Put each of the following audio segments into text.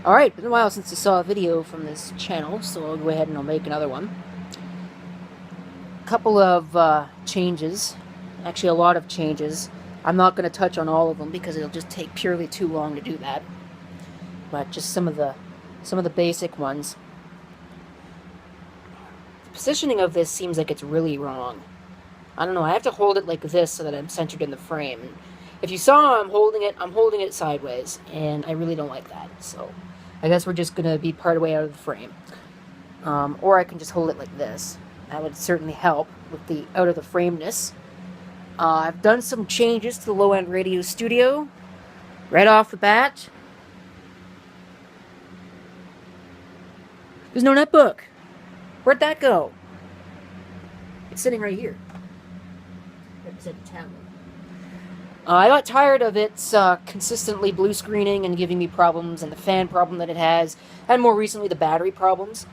Alright, it's been a while since you saw a video from this channel, so I'll go ahead and I'll make another one. A couple of changes, actually a lot of changes. I'm not going to touch on all of them because it'll just take purely too long to do that. But just some of the basic ones. The positioning of this seems like it's really wrong. I don't know, I have to hold it like this so that I'm centered in the frame. If you saw I'm holding it sideways, and I really don't like that, so I guess we're just going to be part way out of the frame. Or I can just hold it like this. That would certainly help with the out of the frameness. I've done some changes to the low-end radio studio. Right off the bat. There's no netbook. Where'd that go? It's sitting right here. I got tired of its consistently blue screening and giving me problems, and the fan problem that it has, and more recently the battery problems.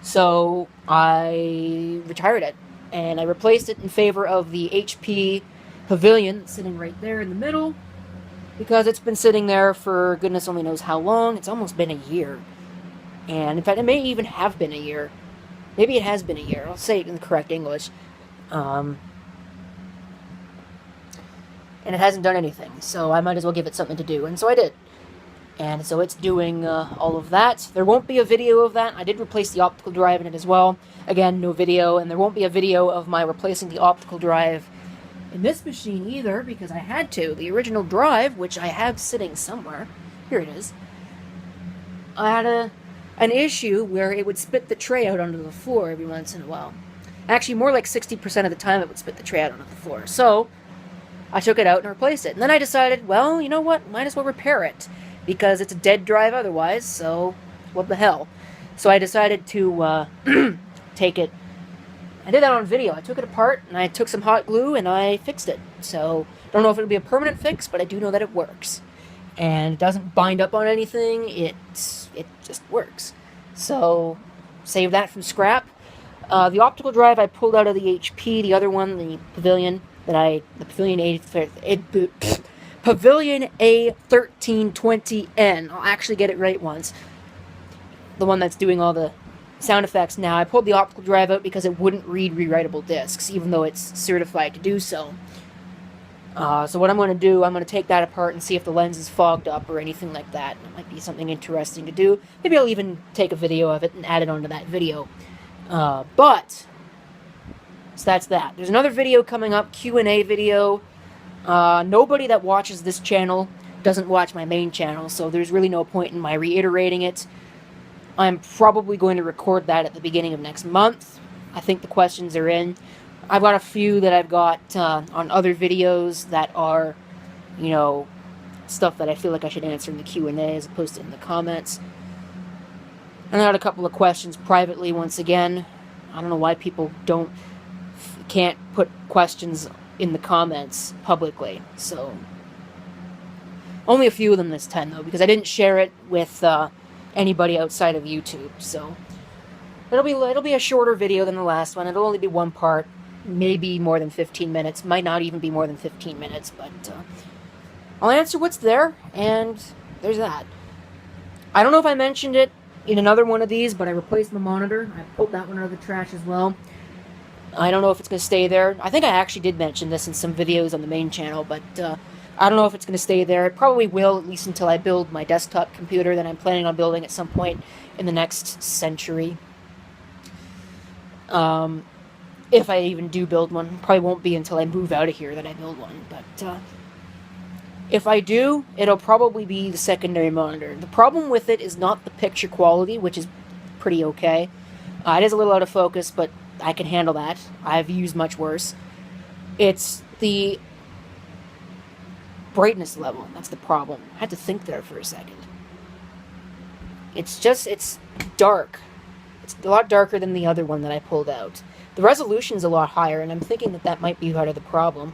So I retired it, and I replaced it in favor of the HP Pavilion that's sitting right there in the middle, because it's been sitting there for goodness only knows how long. It's almost been a year. And in fact, it may even have been a year. Maybe it has been a year. I'll say it in the correct English. And it hasn't done anything, so I might as well give it something to do, and so I did. And so it's doing all of that. There won't be a video of that. I did replace the optical drive in it as well. Again, no video, and there won't be a video of my replacing the optical drive in this machine either, because I had to. The original drive, which I have sitting somewhere, here it is, I had an issue where it would spit the tray out onto the floor every once in a while. Actually, more like 60% of the time it would spit the tray out onto the floor. So I took it out and replaced it. And then I decided, well, you know what? Might as well repair it, because it's a dead drive otherwise, so what the hell. So I decided to take it. I did that on video. I took it apart, and I took some hot glue, and I fixed it. So I don't know if it'll be a permanent fix, but I do know that it works. And it doesn't bind up on anything. It just works. So save that from scrap. The optical drive I pulled out of the HP. The other one, the Pavilion, the Pavilion A1320N. I'll actually get it right once. The one that's doing all the sound effects now. I pulled the optical drive out because it wouldn't read rewritable discs, even though it's certified to do so. So what I'm going to do, I'm going to take that apart and see if the lens is fogged up or anything like that. It might be something interesting to do. Maybe I'll even take a video of it and add it onto that video. So that's that. There's another video coming up, Q&A video. Nobody that watches this channel doesn't watch my main channel, so there's really no point in my reiterating it. I'm probably going to record that at the beginning of next month. I think the questions are in. I've got a few that I've got on other videos that are, you know, stuff that I feel like I should answer in the Q&A as opposed to in the comments. And I got a couple of questions privately once again. I don't know why people can't put questions in the comments publicly. So only a few of them this time though, because I didn't share it with anybody outside of YouTube. So it'll be a shorter video than the last one. It'll only be one part, maybe more than 15 minutes. Might not even be more than 15 minutes, but I'll answer what's there, and there's that. I don't know if I mentioned it in another one of these, but I replaced the monitor. I pulled that one out of the trash as well. I don't know if it's going to stay there. I think I actually did mention this in some videos on the main channel, but I don't know if it's going to stay there. It probably will, at least until I build my desktop computer that I'm planning on building at some point in the next century. If I even do build one. Probably won't be until I move out of here that I build one, but if I do, it'll probably be the secondary monitor. The problem with it is not the picture quality, which is pretty okay. It is a little out of focus, but I can handle that. I've used much worse. It's the brightness level. That's the problem. I had to think there for a second. It's dark. It's a lot darker than the other one that I pulled out. The resolution's a lot higher, and I'm thinking that might be part of the problem.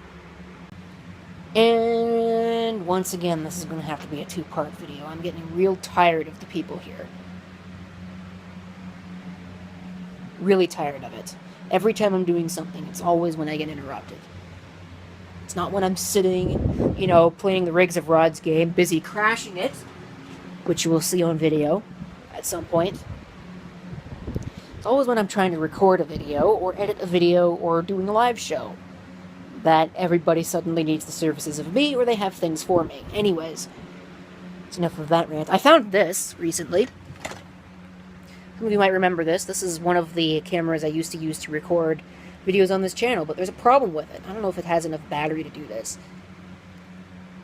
And once again, this is going to have to be a two-part video. I'm getting real tired of the people here. Really tired of it. Every time I'm doing something, it's always when I get interrupted. It's not when I'm sitting, you know, playing the Rigs of Rods game, busy crashing it. which you will see on video at some point. It's always when I'm trying to record a video, or edit a video, or doing a live show, that everybody suddenly needs the services of me, or they have things for me. Anyways, it's enough of that rant. I found this recently. Some of you might remember this. This is one of the cameras I used to use to record videos on this channel, but there's a problem with it. I don't know if it has enough battery to do this.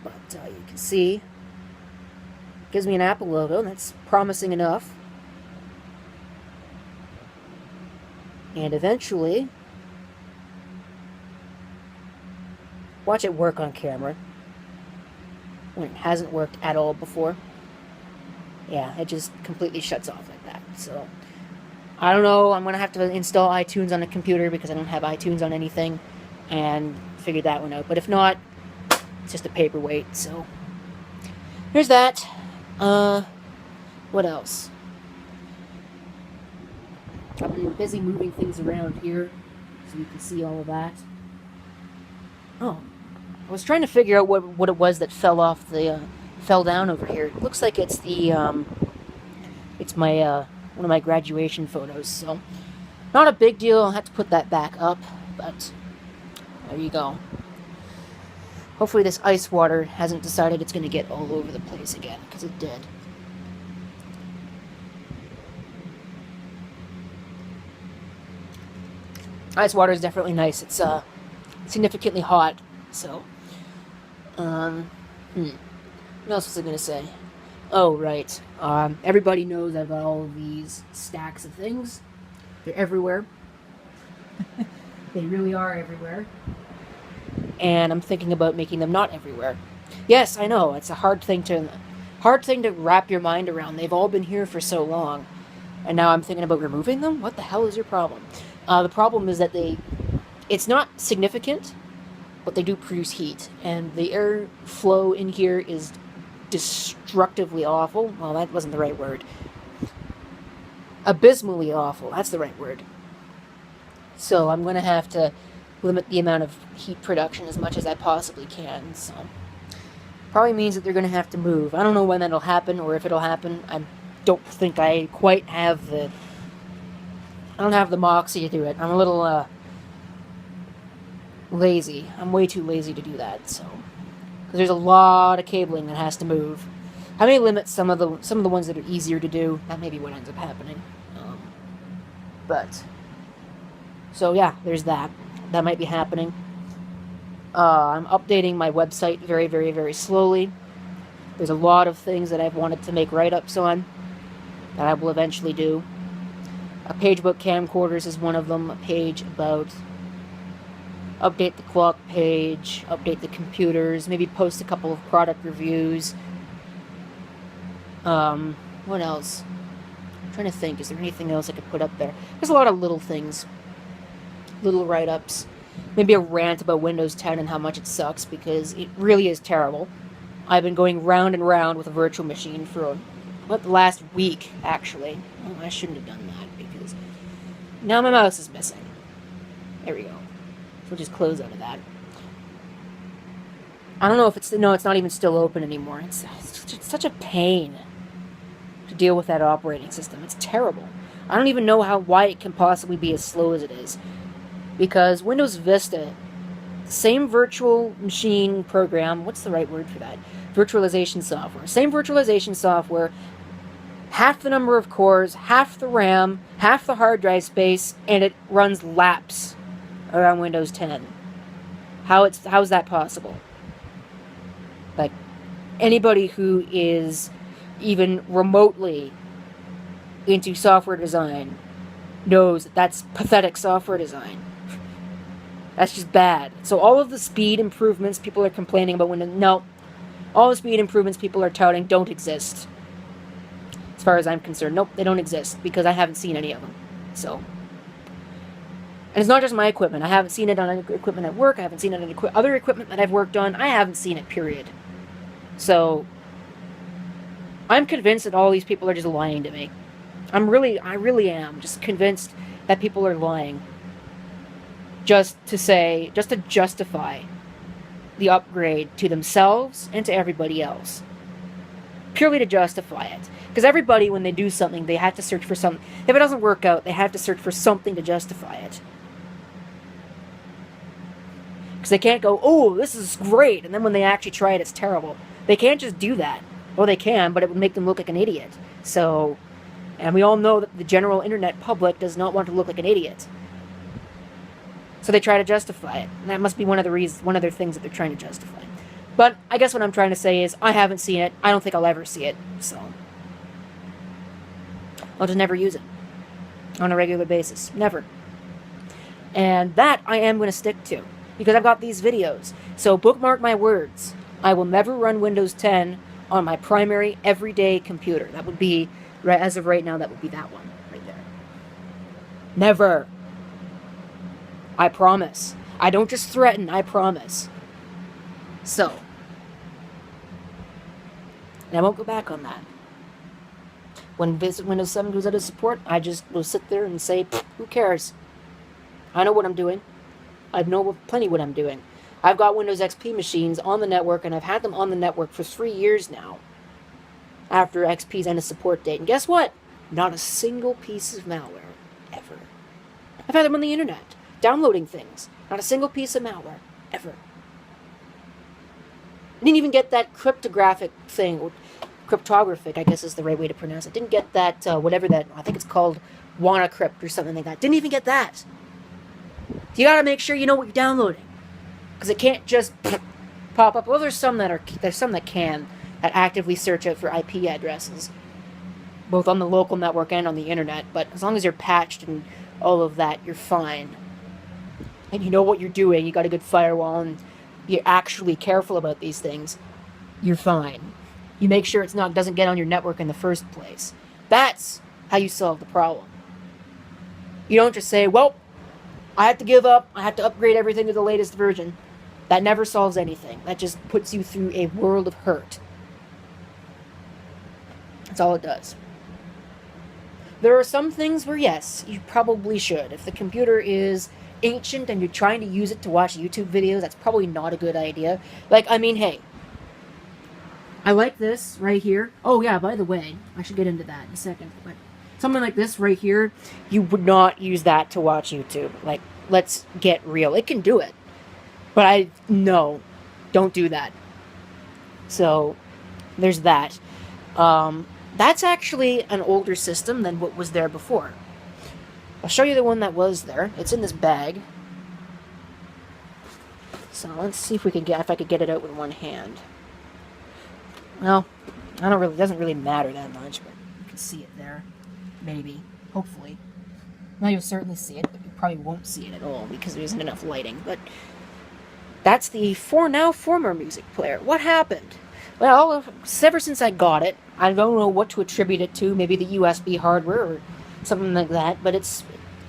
But you can see, it gives me an Apple logo, and that's promising enough. And eventually, watch it work on camera, when it hasn't worked at all before. Yeah, it just completely shuts off like that. So, I don't know, I'm going to have to install iTunes on a computer because I don't have iTunes on anything, and figure that one out. But if not, it's just a paperweight, so there's that. What else? I've been busy moving things around here, so you can see all of that. Oh, I was trying to figure out what it was that fell down over here. It looks like it's it's my one of my graduation photos. So not a big deal. I'll have to put that back up, but there you go. Hopefully this ice water hasn't decided it's going to get all over the place again, because it did. Ice water is definitely nice. It's significantly hot, so what else was I going to say? Oh, right. Everybody knows I've got all of these stacks of things. They're everywhere. They really are everywhere. And I'm thinking about making them not everywhere. Yes, I know, it's a hard thing to wrap your mind around. They've all been here for so long, and now I'm thinking about removing them? What the hell is your problem? The problem is that it's not significant, but they do produce heat, and the airflow in here is destructively awful. Well, that wasn't the right word. Abysmally awful, that's the right word. So I'm going to have to limit the amount of heat production as much as I possibly can, so probably means that they're going to have to move. I don't know when that'll happen, or if it'll happen. I don't think I quite have I don't have the moxie to do it. I'm a little lazy. I'm way too lazy to do that, so because there's a lot of cabling that has to move. I may limit some of the ones that are easier to do. That may be what ends up happening. But so yeah, there's that. That might be happening. I'm updating my website very, very, very slowly. There's a lot of things that I've wanted to make write-ups on that I will eventually do. A page about camcorders is one of them. A page about update the clock page, update the computers, maybe post a couple of product reviews. What else? I'm trying to think, is there anything else I could put up there? There's a lot of little things. Little write-ups. Maybe a rant about Windows 10 and how much it sucks, because it really is terrible. I've been going round and round with a virtual machine for the last week, actually. Oh, I shouldn't have done that, because now my mouse is missing. There we go. So we'll just close out of that. I don't know if it's not even still open anymore. It's such a pain to deal with that operating system. It's terrible. I don't even know why it can possibly be as slow as it is. Because Windows Vista, same virtual machine program, what's the right word for that? Virtualization software. Same virtualization software, half the number of cores, half the RAM, half the hard drive space, and it runs laps around Windows 10. How's that possible? Like, anybody who is even remotely into software design knows that that's pathetic software design. That's just bad. So all of the speed improvements people are complaining about all the speed improvements people are touting don't exist. As far as I'm concerned, nope, they don't exist, because I haven't seen any of them. So, and it's not just my equipment. I haven't seen it on equipment at work. I haven't seen it on other equipment that I've worked on. I haven't seen it, period. So, I'm convinced that all these people are just lying to me. I really am just convinced that people are lying. Just to justify the upgrade to themselves and to everybody else. purely to justify it. Because everybody, when they do something, they have to search for something. If it doesn't work out, they have to search for something to justify it. Because they can't go, oh, this is great, and then when they actually try it, it's terrible. They can't just do that. Well, they can, but it would make them look like an idiot. So, and we all know that the general internet public does not want to look like an idiot. So they try to justify it. And that must be one of the things that they're trying to justify. But I guess what I'm trying to say is, I haven't seen it. I don't think I'll ever see it. So, I'll just never use it. On a regular basis. Never. And that I am going to stick to. Because I've got these videos. So bookmark my words. I will never run Windows 10 on my primary everyday computer. That would be, as of right now, that would be that one right there. Never. I promise. I don't just threaten, I promise. So. And I won't go back on that. When Windows 7 goes out of support, I just will sit there and say, who cares? I know what I'm doing. I know plenty what I'm doing. I've got Windows XP machines on the network, and I've had them on the network for 3 years now. After XP's end of support date. And guess what? Not a single piece of malware. Ever. I've had them on the internet. Downloading things. Not a single piece of malware. Ever. I didn't even get that cryptographic thing. Or cryptographic, I guess is the right way to pronounce it. Didn't get that, whatever that, I think it's called WannaCrypt or something like that. Didn't even get that. You gotta make sure you know what you're downloading. Because it can't just pop up. Well, there's some that can, that actively search out for IP addresses. Both on the local network and on the internet. But as long as you're patched and all of that, you're fine. And you know what you're doing, you got a good firewall, and you're actually careful about these things, you're fine. You make sure it doesn't get on your network in the first place. That's how you solve the problem. You don't just say, well, I have to give up, I have to upgrade everything to the latest version. That never solves anything. That just puts you through a world of hurt. That's all it does. There are some things where, yes, you probably should. If the computer is ancient and you're trying to use it to watch YouTube videos, that's probably not a good idea. Like, I mean, hey, I like this right here. Oh, yeah, by the way, I should get into that in a second. But something like this right here, you would not use that to watch YouTube. Like, let's get real. It can do it. But no, don't do that. So, there's that. That's actually an older system than what was there before. I'll show you the one that was there. It's in this bag. So let's see if I could get it out with one hand. Well, it doesn't really matter that much, but you can see it there. Maybe. Hopefully. Now you'll certainly see it, but you probably won't see it at all because there isn't enough lighting. But that's the former music player. What happened? Well, ever since I got it, I don't know what to attribute it to. Maybe the USB hardware or something like that, but it's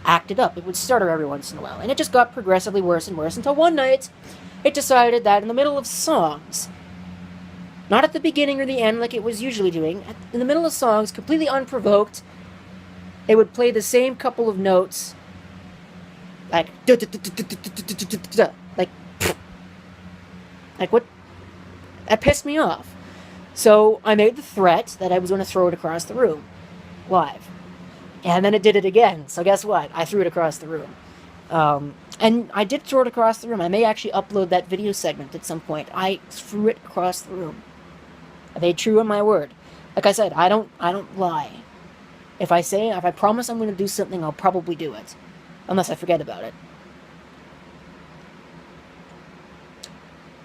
acted up. It would stutter every once in a while. And it just got progressively worse and worse until one night it decided that in the middle of songs, not at the beginning or the end like it was usually doing, in the middle of songs, completely unprovoked, it would play the same couple of notes, like what? That pissed me off. So I made the threat that I was going to throw it across the room, live. And then it did it again. So guess what? I threw it across the room. And I did throw it across the room. I may actually upload that video segment at some point. I threw it across the room. I made true on my word. Like I said, I don't lie. If I promise I'm going to do something, I'll probably do it. Unless I forget about it.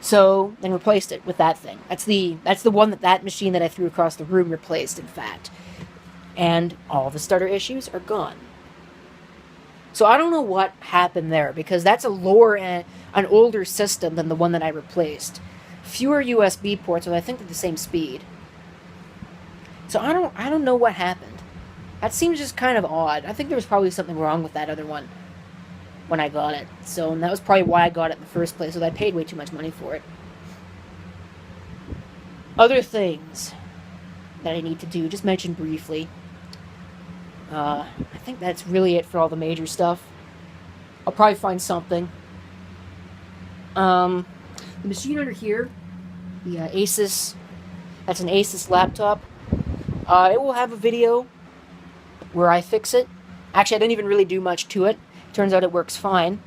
So, then replaced it with that thing. That's the one that machine that I threw across the room replaced, in fact. And all the stutter issues are gone. So I don't know what happened there, because that's an older system than the one that I replaced. Fewer USB ports, but I think they're the same speed. So I don't know what happened. That seems just kind of odd. I think there was probably something wrong with that other one when I got it. So and that was probably why I got it in the first place, so I paid way too much money for it. Other things that I need to do, just mention briefly. I think that's really it for all the major stuff. I'll probably find something. The machine under here, the Asus That's an Asus laptop. It will have a video where I fix it. Actually, I didn't even really do much to it. Turns out it works fine.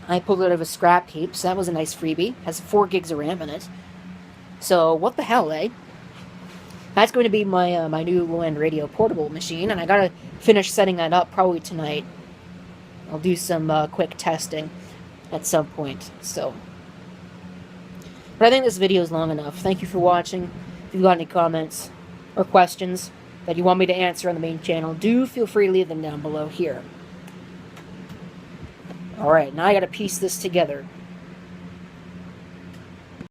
I pulled it out of a scrap heap, so that was a nice freebie. Has 4 gigs of RAM in it. So, what the hell, eh? That's going to be my my new low-end radio portable machine, and I gotta finish setting that up probably tonight. I'll do some quick testing at some point, so. But I think this video is long enough. Thank you for watching. If you've got any comments or questions that you want me to answer on the main channel, do feel free to leave them down below here. Alright, now I gotta piece this together.